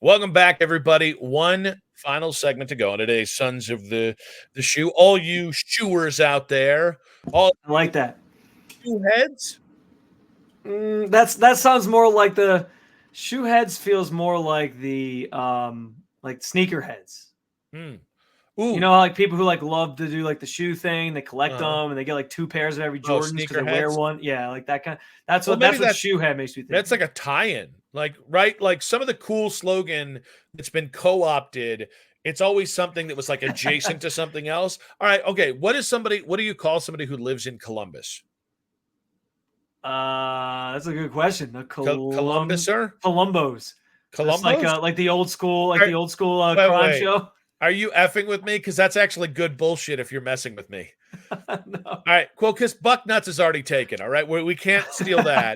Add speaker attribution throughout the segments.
Speaker 1: Welcome back, everybody. One final segment to go on today's Sons of the Shoe. All you shoers out there, all
Speaker 2: I like that.
Speaker 1: shoe heads.
Speaker 2: That sounds more like the shoe heads feels more like the like sneaker heads.
Speaker 1: Hmm.
Speaker 2: You
Speaker 1: Ooh,
Speaker 2: know, like people who like love to do like the shoe thing, they collect
Speaker 1: uh,
Speaker 2: them and they get like two pairs of every
Speaker 1: oh,
Speaker 2: Jordans because
Speaker 1: sneaker
Speaker 2: they wear
Speaker 1: heads.
Speaker 2: one. Yeah, like that kind. That's
Speaker 1: Well,
Speaker 2: what
Speaker 1: maybe
Speaker 2: that's what
Speaker 1: that's
Speaker 2: shoe head makes me think.
Speaker 1: like a tie-in, like right, like some of the cool slogan that's been co-opted. It's always something that was like adjacent to something else. All right, okay. What do you call somebody who lives in Columbus?
Speaker 2: That's a good question. The
Speaker 1: Columbuser?
Speaker 2: Columbos. That's
Speaker 1: Columbos?
Speaker 2: like the old school,
Speaker 1: Are- wait,
Speaker 2: crime
Speaker 1: wait.
Speaker 2: show.
Speaker 1: Are you effing with me? Because that's actually good bullshit if you're messing with me.
Speaker 2: No.
Speaker 1: All right, well, because Buck Nuts is already taken. All right, we can't steal that.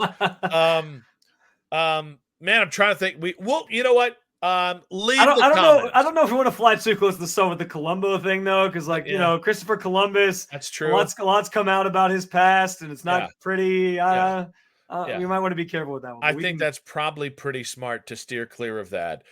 Speaker 1: Man, I'm trying to think. You know what? Leave the
Speaker 2: I don't know. I
Speaker 1: comments.
Speaker 2: don't know if we want to fly too close to the sun with the Columbo thing though, because
Speaker 1: Yeah,
Speaker 2: Christopher Columbus,
Speaker 1: that's
Speaker 2: a
Speaker 1: true.
Speaker 2: lot's come out about his past, and it's
Speaker 1: Yeah,
Speaker 2: not pretty.
Speaker 1: yeah,
Speaker 2: We
Speaker 1: yeah.
Speaker 2: might want to be careful with that one.
Speaker 1: I
Speaker 2: But we
Speaker 1: think
Speaker 2: can
Speaker 1: that's probably pretty smart to steer clear of that.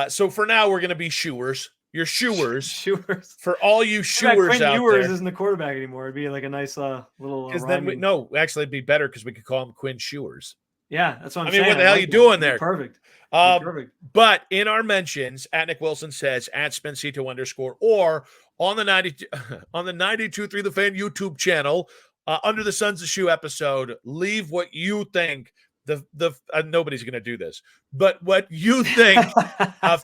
Speaker 1: So for now, we're going to be shoers. You're shoers.
Speaker 2: Ewers.
Speaker 1: For all you
Speaker 2: Too bad
Speaker 1: shoers
Speaker 2: Quentin
Speaker 1: out
Speaker 2: Ewers
Speaker 1: there.
Speaker 2: isn't the quarterback anymore. It'd be like a nice little
Speaker 1: Because then
Speaker 2: rhyming.
Speaker 1: no, actually, it'd be better because we could call him Quinn Shewers.
Speaker 2: Yeah, that's what I'm
Speaker 1: I mean,
Speaker 2: saying.
Speaker 1: what the
Speaker 2: I
Speaker 1: hell
Speaker 2: like
Speaker 1: you
Speaker 2: that.
Speaker 1: doing
Speaker 2: It'd be
Speaker 1: there?
Speaker 2: perfect. It'd be
Speaker 1: Um,
Speaker 2: perfect.
Speaker 1: but in our mentions, at Nick Wilson says, at Spencito _ or on the 90 on the 92.3 The Fan YouTube channel, under the Sons of Shoe episode, leave what you think nobody's going to do this, but what you think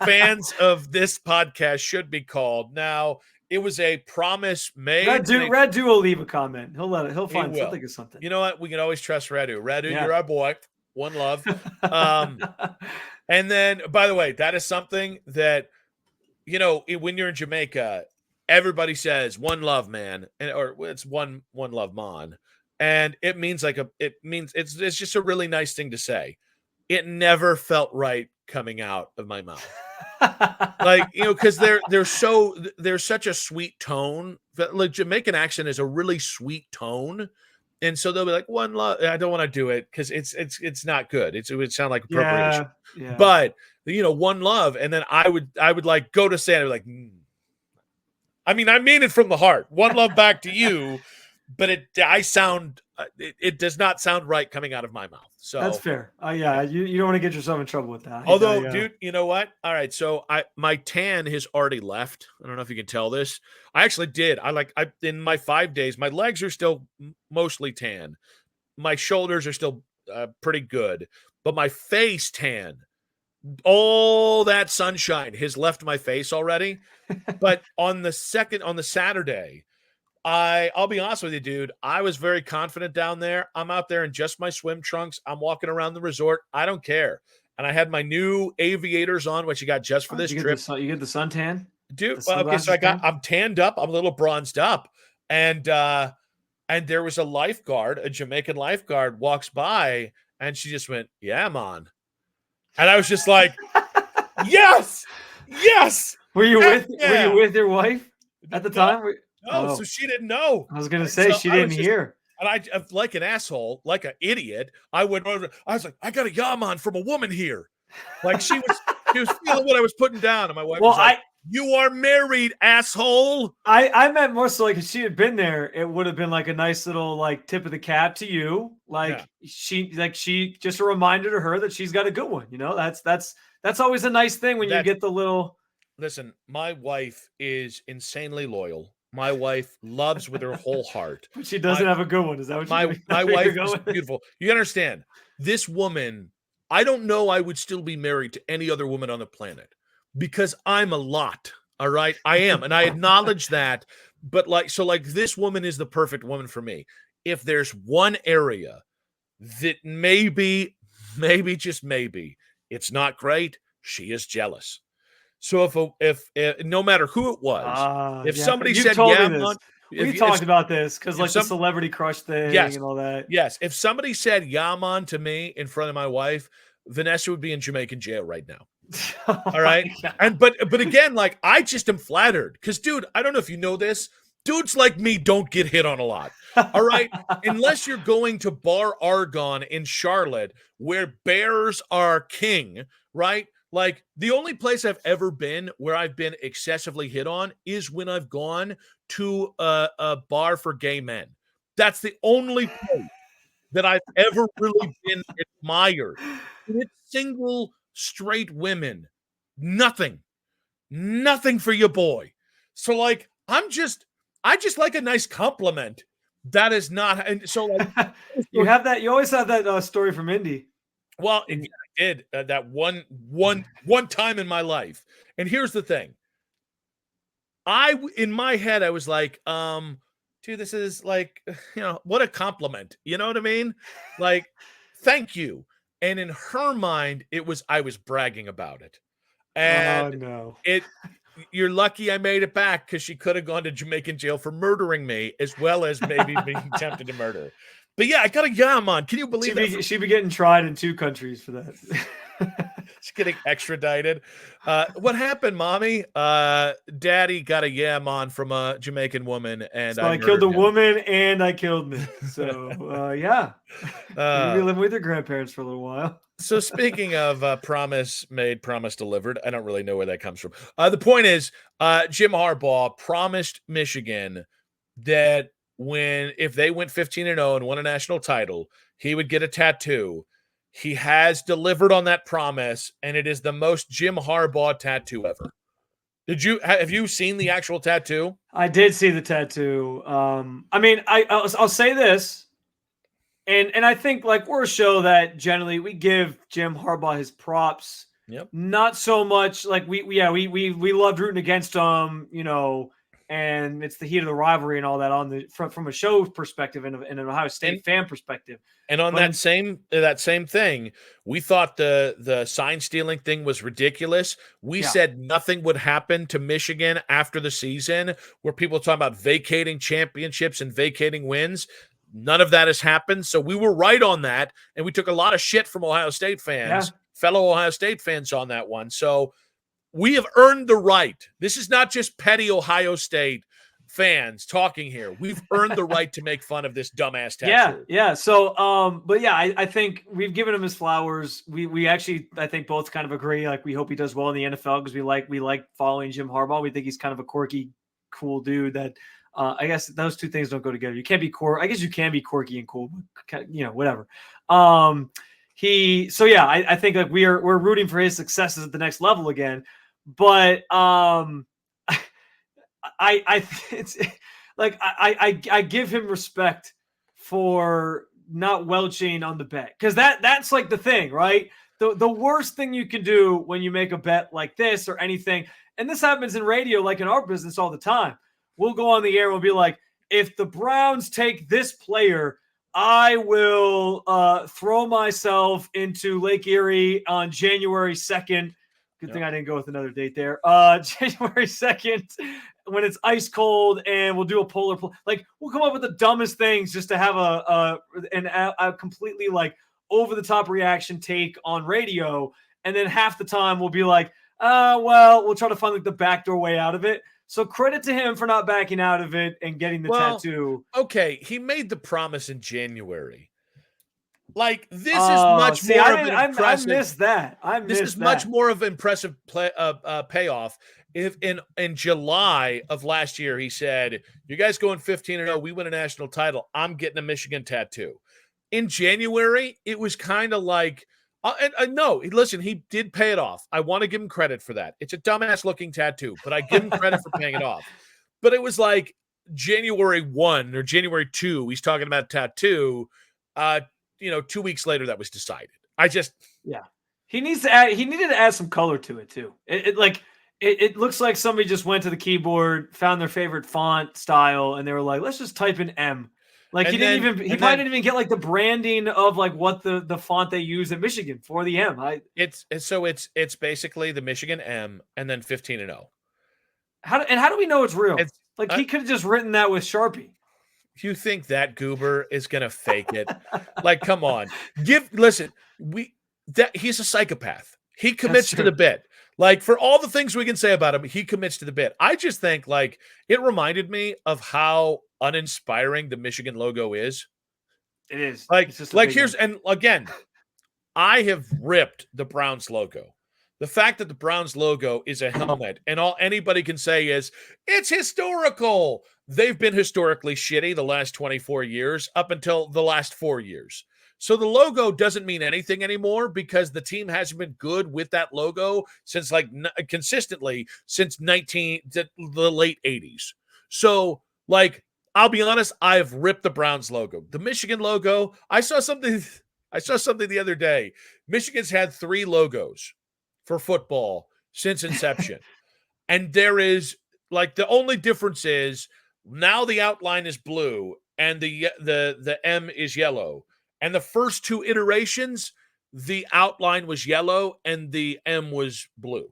Speaker 1: fans of this podcast should be called. Now, it was a promise made.
Speaker 2: Red will leave a comment. He'll
Speaker 1: He
Speaker 2: find
Speaker 1: will.
Speaker 2: something or something.
Speaker 1: You know what? We can always trust Radu. Radu,
Speaker 2: Yeah.
Speaker 1: you're our boy. One love. And then, by the way, that is something that, when you're in Jamaica, everybody says one love, man, or it's one love, man. And it means it's just a really nice thing to say. It never felt right coming out of my mouth. Because there's such a sweet tone. Like Jamaican accent is a really sweet tone. And so they'll be like, one love. I don't want to do it because it's not good. It would sound like appropriation.
Speaker 2: Yeah.
Speaker 1: But one love, and then I would like go to say it, like, I mean it from the heart. One love back to you, but it does not sound right coming out of my mouth. So
Speaker 2: that's fair. Yeah, you don't want to get yourself in trouble with that.
Speaker 1: Although, dude, you know what? All right, so my tan has already left. I don't know if you can tell this. I actually did. In my 5 days, my legs are still mostly tan. My shoulders are still pretty good, but my face tan, all that sunshine has left my face already. But on the Saturday, I'll be honest with you, dude. I was very confident down there. I'm out there in just my swim trunks. I'm walking around the resort. I don't care. And I had my new aviators on, which you got just for this trip.
Speaker 2: You get the suntan,
Speaker 1: dude. Okay, so I'm tanned up. I'm a little bronzed up, and there was a Jamaican lifeguard walks by, and she just went, "Yeah, man," and I was just like, "Yes, yes."
Speaker 2: Were you with your wife at the time?
Speaker 1: No, so she didn't know.
Speaker 2: I was gonna say she didn't hear.
Speaker 1: And I, like an asshole, like an idiot, I went over. I was like, "I got a yaman from a woman here." Like she was feeling what I was putting down, and my wife was like, "You are married, asshole."
Speaker 2: I meant more so like if she had been there, it would have been like a nice little like tip of the cap to you. She just a reminder to her that she's got a good one. That's always a nice thing when you get the little.
Speaker 1: Listen, my wife is insanely loyal. My wife loves with her whole heart.
Speaker 2: But she doesn't have a good one. Is that what
Speaker 1: my wife is beautiful? You understand? This woman, I don't know I would still be married to any other woman on the planet because I'm a lot. All right? I am. And I acknowledge that. But this woman is the perfect woman for me. If there's one area that maybe, just maybe, it's not great, she is jealous. So if no matter who it was, if somebody said, "Yeah,"
Speaker 2: we talked about this because the celebrity crush thing and all that.
Speaker 1: Yes, if somebody said "Yaman" to me in front of my wife, Vanessa would be in Jamaican jail right now. All right, but again, I just am flattered because, dude, I don't know if you know this. Dudes like me don't get hit on a lot. All right, unless you're going to Bar Argon in Charlotte, where bears are king, right? Like, the only place I've ever been where I've been excessively hit on is when I've gone to a bar for gay men. That's the only place that I've ever really been admired. And it's single straight women. Nothing. Nothing for your boy. So, like, I just like a nice compliment. That is not, and so, like,
Speaker 2: You have that. You always have that story from Indy.
Speaker 1: well, I did that one time in my life. And here's the thing. In my head, I was like, dude, this is like, what a compliment. You know what I mean? Like, thank you. And in her mind, I was bragging about it.
Speaker 2: Oh
Speaker 1: And
Speaker 2: no.
Speaker 1: you're lucky I made it back because she could have gone to Jamaican jail for murdering me as well as maybe being tempted to murder. But yeah, I got a yam on. Can you believe that?
Speaker 2: She'd be getting tried in 2 countries for that.
Speaker 1: She's getting extradited. What happened, mommy? Daddy got a yam on from a Jamaican woman, and
Speaker 2: So I killed the woman and I killed Nick. So yeah, you'll be living with your grandparents for a little while.
Speaker 1: So speaking of promise made, promise delivered, I don't really know where that comes from. The point is, Jim Harbaugh promised Michigan that if they went 15-0 and won a national title, he would get a tattoo. He has delivered on that promise, and it is the most Jim Harbaugh tattoo ever. Have you seen the actual tattoo?
Speaker 2: I did see the tattoo. I mean, I'll say this, and I think like we're a show that generally we give Jim Harbaugh his props.
Speaker 1: Yep.
Speaker 2: Not so much like we loved rooting against him, and it's the heat of the rivalry and all that on the from a show perspective and an Ohio State fan perspective.
Speaker 1: And on that same thing, we thought the sign stealing thing was ridiculous. We said nothing would happen to Michigan after the season, where people talk about vacating championships and vacating wins. None of that has happened. So we were right on that, and we took a lot of shit from Ohio State fans, fellow Ohio State fans on that one. So we have earned the right. This is not just petty Ohio State fans talking here. We've earned the right to make fun of this dumbass tattoo.
Speaker 2: Yeah. So, but yeah, I think we've given him his flowers. We actually, I think both kind of agree. Like, we hope he does well in the NFL because we like following Jim Harbaugh. We think he's kind of a quirky, cool dude that, I guess those two things don't go together. You can't be I guess you can be quirky and cool, but whatever. I think like we're rooting for his successes at the next level again. But it's like I give him respect for not welching on the bet, because that's like the thing, right? The worst thing you can do when you make a bet like this or anything, and this happens in radio, like in our business all the time. We'll go on the air and we'll be like, if the Browns take this player, I will throw myself into Lake Erie on January 2nd. Good thing I didn't go with another date there. January 2nd, when it's ice cold, and we'll do a polar like we'll come up with the dumbest things just to have a completely like over the top reaction take on radio, and then half the time we'll be like, we'll try to find like the backdoor way out of it. So credit to him for not backing out of it and getting the tattoo.
Speaker 1: Okay, he made the promise in January. Like, this is much more of an impressive.
Speaker 2: I missed that.
Speaker 1: This is much more of an impressive payoff. If in July of last year he said, "You guys going 15-0, we win a national title, I'm getting a Michigan tattoo." In January, it was kind of like, no, listen, he did pay it off. I want to give him credit for that. It's a dumbass looking tattoo, but I give him credit for paying it off. But it was like January 1 or January 2, he's talking about tattoo. 2 weeks later, that was decided.
Speaker 2: He needed to add some color to it too. It looks like somebody just went to the keyboard, found their favorite font style, and they were like, let's just type in M. Like, he probably didn't even get like the branding of like what the font they use at Michigan for the M.
Speaker 1: It's basically the Michigan M and then 15-0.
Speaker 2: How do we know it's real? He could have just written that with Sharpie.
Speaker 1: You think that goober is gonna fake it? Like, come on. He's a psychopath. He commits to the bit. Like, for all the things we can say about him, he commits to the bit. I just think like it reminded me of how uninspiring the Michigan logo is.
Speaker 2: It is.
Speaker 1: And again, I have ripped the Browns logo. The fact that the Browns logo is a helmet and all anybody can say is, it's historical. They've been historically shitty the last 24 years up until the last 4 years. So the logo doesn't mean anything anymore because the team hasn't been good with that logo since consistently since the late 80s. So I'll be honest, I've ripped the Browns logo. The Michigan logo, I saw something the other day. Michigan's had 3 logos for football since inception. And there is the only difference is now the outline is blue and the M is yellow. And the first 2 iterations, the outline was yellow and the M was blue.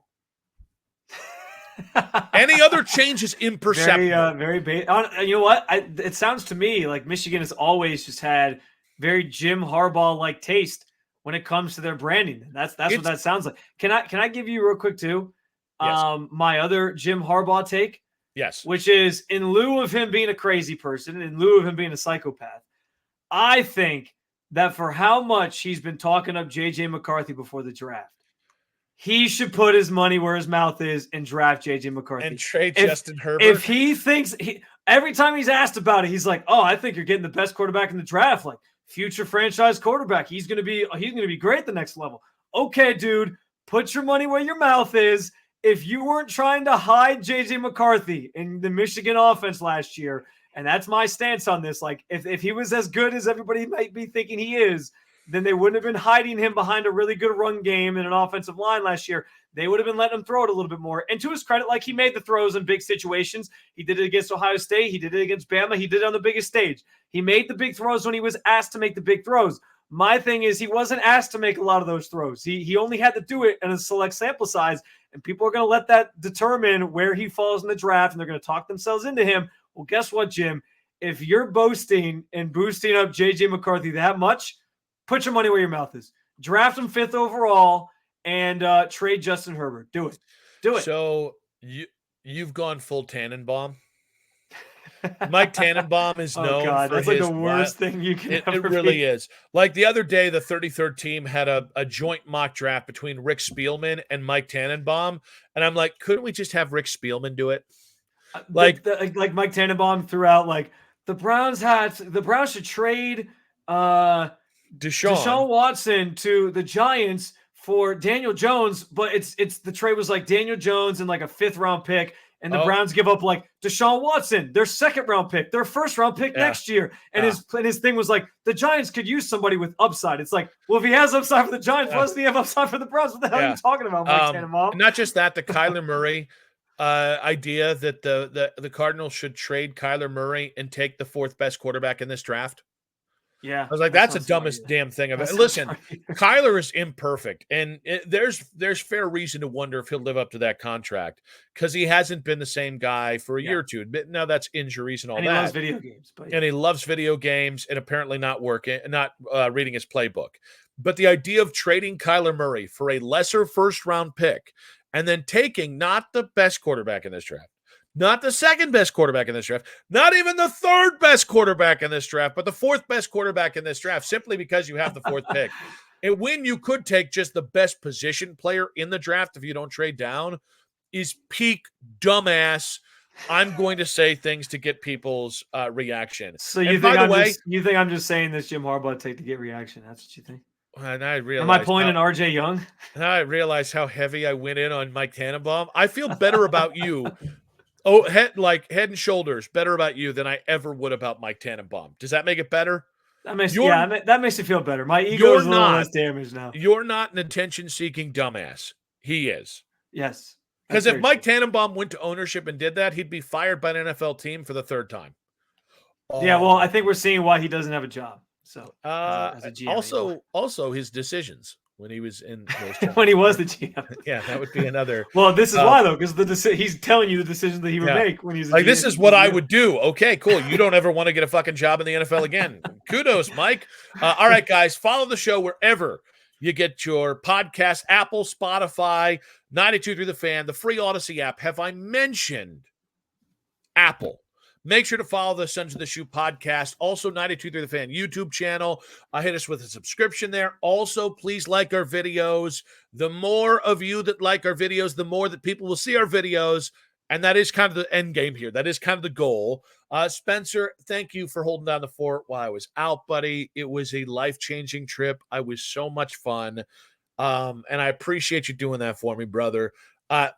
Speaker 1: Any other change is imperceptible.
Speaker 2: You know what? It sounds to me like Michigan has always just had very Jim Harbaugh-like taste when it comes to their branding. That's what that sounds like. Can I give you real quick too?
Speaker 1: Yes.
Speaker 2: My other Jim Harbaugh take.
Speaker 1: Yes.
Speaker 2: Which is in lieu of him being a crazy person, in lieu of him being a psychopath, I think that for how much he's been talking up J.J. McCarthy before the draft, he should put his money where his mouth is and draft J.J. McCarthy.
Speaker 1: And trade Justin Herbert.
Speaker 2: If he thinks every time he's asked about it, he's like, "Oh, I think you're getting the best quarterback in the draft, like future franchise quarterback. He's gonna be great at the next level." Okay, dude, put your money where your mouth is. If you weren't trying to hide J.J. McCarthy in the Michigan offense last year, and that's my stance on this, like if he was as good as everybody might be thinking he is, then they wouldn't have been hiding him behind a really good run game and an offensive line last year. They would have been letting him throw it a little bit more. And to his credit, he made the throws in big situations. He did it against Ohio State. He did it against Bama. He did it on the biggest stage. He made the big throws when he was asked to make the big throws. My thing is he wasn't asked to make a lot of those throws. He only had to do it in a select sample size, and people are going to let that determine where he falls in the draft, and they're going to talk themselves into him. Well, guess what, Jim? If you're boasting and boosting up J.J. McCarthy that much, put your money where your mouth is. Draft him 5th overall and trade Justin Herbert. Do it. Do it.
Speaker 1: So you've gone full Tannenbaum. Mike Tannenbaum is known for
Speaker 2: that's
Speaker 1: his
Speaker 2: the worst thing you can ever
Speaker 1: It really is. The other day, the 33rd team had a joint mock draft between Rick Spielman and Mike Tannenbaum. And I'm like, couldn't we just have Rick Spielman do it?
Speaker 2: Like Mike Tannenbaum threw out the Browns should trade Deshaun Watson to the Giants for Daniel Jones, but it's the trade was Daniel Jones and a 5th round pick, and the Browns give up Deshaun Watson, their 2nd round pick, their 1st round pick next year, and his thing was the Giants could use somebody with upside. It's well, if he has upside for the Giants, why doesn't he have upside for the Browns? What the hell are you talking about, Mike Tannenbaum?
Speaker 1: Not just that, the Kyler Murray idea that the Cardinals should trade Kyler Murray and take the 4th best quarterback in this draft.
Speaker 2: Yeah,
Speaker 1: I was like, that's the dumbest damn thing I've ever. Listen, Kyler is imperfect, and there's fair reason to wonder if he'll live up to that contract because he hasn't been the same guy for a year or two. But now that's injuries and all that.
Speaker 2: He loves video games,
Speaker 1: and he loves video games, and apparently not reading his playbook. But the idea of trading Kyler Murray for a lesser 1st round pick and then taking not the best quarterback in this draft, not the 2nd best quarterback in this draft, not even the 3rd best quarterback in this draft, but the 4th best quarterback in this draft, simply because you have the 4th pick. And when you could take just the best position player in the draft if you don't trade down, is peak dumbass. I'm going to say things to get people's reaction.
Speaker 2: So you think I'm just saying this Jim Harbaugh take to get reaction? That's what you think?
Speaker 1: And I realize.
Speaker 2: Am I pointing RJ Young?
Speaker 1: Now I realize how heavy I went in on Mike Tannenbaum. I feel better about you. Oh, head and shoulders better about you than I ever would about Mike Tannenbaum. Does that make it better?
Speaker 2: That makes you feel better. My ego is a little less damaged now.
Speaker 1: You're not an attention-seeking dumbass. He is.
Speaker 2: Yes.
Speaker 1: Because if Mike Tannenbaum went to ownership and did that, he'd be fired by an NFL team for the 3rd time.
Speaker 2: Yeah, well, I think we're seeing why he doesn't have a job. So as a
Speaker 1: GM, also his decisions. When he was in those
Speaker 2: when he was the GM.
Speaker 1: Yeah, that would be another.
Speaker 2: Well, this is why, though, because he's telling you the decisions that he would make when he's
Speaker 1: this is what I would do. Okay, cool. You don't ever want to get a fucking job in the NFL again. Kudos, Mike. All right, guys, follow the show wherever you get your podcast, Apple, Spotify, 92.3 The Fan, the free Odyssey app. Have I mentioned Apple? Make sure to follow the Sons of the Shoe podcast. Also, 92.3 The Fan YouTube channel. Hit us with a subscription there. Also, please like our videos. The more of you that like our videos, the more that people will see our videos. And that is kind of the end game here. That is kind of the goal. Spencer, thank you for holding down the fort while I was out, buddy. It was a life-changing trip. I was so much fun. And I appreciate you doing that for me, brother.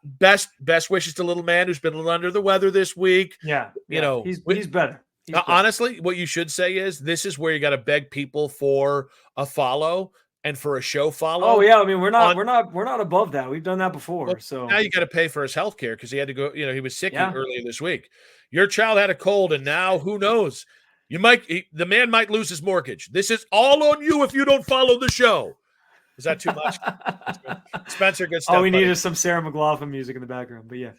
Speaker 1: Best wishes to little man who's been a little under the weather this week.
Speaker 2: Yeah.
Speaker 1: You know,
Speaker 2: he's better. He's better.
Speaker 1: Honestly, what you should say is this is where you got to beg people for a follow and for a show follow.
Speaker 2: Oh yeah, I mean we're not above that. We've done that before.
Speaker 1: Well,
Speaker 2: so
Speaker 1: now you got to pay for his health care because he had to go. You know, he was sick earlier this week. Your child had a cold, and now who knows? The man might lose his mortgage. This is all on you if you don't follow the show. Is that too much? Spencer, good stuff.
Speaker 2: All we need is some Sarah McLachlan music in the background. But yeah.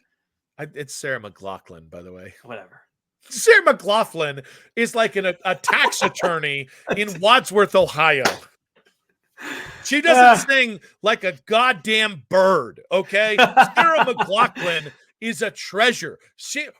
Speaker 1: It's Sarah McLachlan, by the way.
Speaker 2: Whatever.
Speaker 1: Sarah McLachlan is like a tax attorney in Wadsworth, Ohio. She doesn't sing like a goddamn bird, okay? Sarah McLachlan is a treasure.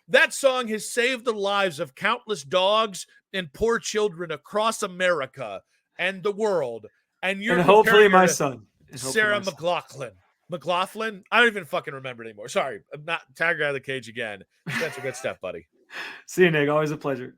Speaker 1: That song has saved the lives of countless dogs and poor children across America and the world. And
Speaker 2: hopefully my son.
Speaker 1: Sarah McLachlan. McLaughlin? I don't even fucking remember anymore. Sorry. I'm not tagging out of the cage again. That's a good stuff, buddy.
Speaker 2: See you, Nick. Always a pleasure.